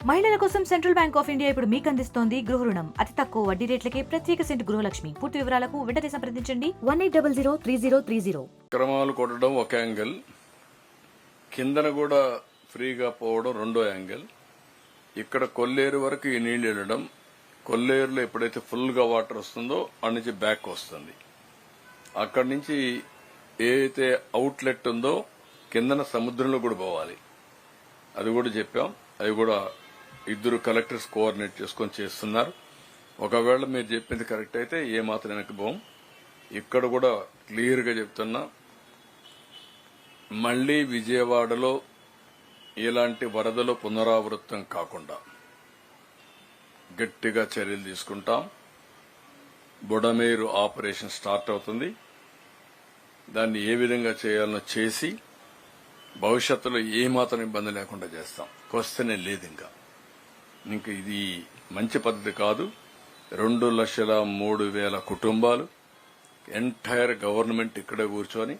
మహిళల కోసం central bank of India ఇప్పుడు మీకు అందిస్తోంది గృహ రుణం. అతి తక్కువ వడ్డీ రేట్లకే ప్రత్యేక సెంటు గృహలక్ష్మి. పూర్తి వివరాలకు వెంటనే సంప్రదించండి 18003030. క్రమాలు కొట్టడం ఒక యాంగిల్, కిందన కూడా ఫ్రీగా పోవడం రెండో యాంగిల్. ఇక్కడ కొల్లేరు వరకు ఈ నీళ్లు వెళ్ళడం, కొల్లేరులో ఎప్పుడైతే ఫుల్ గా వాటర్ వస్తుందో అక్కడి నుంచి బ్యాక్ వస్తుంది. అక్కడి నుంచి ఏదైతే అవుట్లెట్ ఉందో కిందన సముద్రంలో కూడా పోవాలి. అది కూడా చెప్పాం. అది కూడా ఇద్దరు కలెక్టర్స్ కోఆర్డినేట్ చేసుకొని చేస్తున్నారు. ఒకవేళ మీరు చెప్పింది కరెక్ట్ అయితే ఏ మాత్రం వెనక్కి పోం. ఇక్కడ కూడా క్లియర్ గా చెప్తున్నా, మళ్లీ విజయవాడలో ఇలాంటి వరదలు పునరావృతం కాకుండా గట్టిగా చర్యలు తీసుకుంటాం. బుడమేరు ఆపరేషన్ స్టార్ట్ అవుతుంది. దాన్ని ఏ విధంగా చేయాలనో చేసి భవిష్యత్తులో ఏ మాత్రం ఇబ్బంది లేకుండా చేస్తాం. క్వశ్చనే లేదు. ఇంకా ఇది మంచి పద్ధతి కాదు. 2,03,000 కుటుంబాలు, ఎంటైర్ గవర్నమెంట్ ఇక్కడే కూర్చొని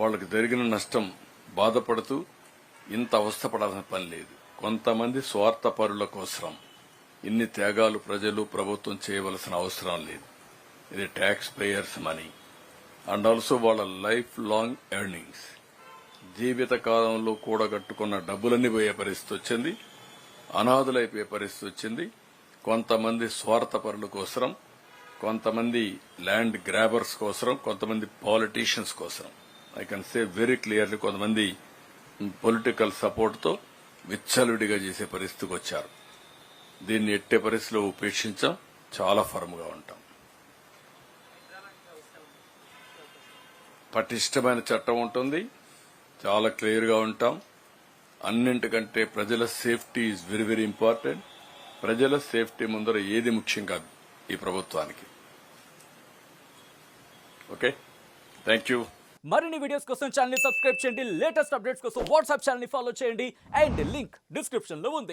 వాళ్ళకి జరిగిన నష్టం బాధపడుతూ ఇంత అవస్థపడాల్సిన పని లేదు. కొంతమంది స్వార్థపరుల కోసం ఇన్ని త్యాగాలు ప్రజలు ప్రభుత్వం చేయవలసిన అవసరం లేదు. ఇది tax payers money and also వాళ్ళ లైఫ్ లాంగ్ ఎర్నింగ్స్. జీవిత కాలంలో కూడగట్టుకున్న డబ్బులన్నీ పోయే పరిస్థితి వచ్చింది. అనాథులైపోయే పరిస్థితి వచ్చింది. కొంతమంది స్వార్థపరుల కోసం, కొంతమంది ల్యాండ్ గ్రాబర్స్ కోసం, కొంతమంది పాలిటీషియన్స్ కోసం. I can say very clearly, కొంతమంది పొలిటికల్ సపోర్ట్ తో విచ్చలవిడిగా చేసే పరిస్థితికి వచ్చారు. దీన్ని ఎట్టే పరిస్థితిలో ఉపేక్షించాం. చాలా ఫర్మ్ గా ఉంటాం. పటిష్టమైన చట్టం ఉంటుంది. చాలా క్లియర్ గా ఉంటాం. అన్నింటికంటే ప్రజల safety is very very important. ప్రజల సేఫ్టీ ముందర ఏది ముఖ్యం కాదు ఈ ప్రభుత్వానికి. Okay, thank you. మరిన్ని వీడియోస్ కోసం ఛానల్ ని సబ్స్క్రైబ్ చేయండి. లేటెస్ట్ అప్డేట్స్ కోసం వాట్సాప్ ఛానల్ ని ఫాలో చేయండి. అండ్ లింక్ డిస్క్రిప్షన్ లో ఉంది.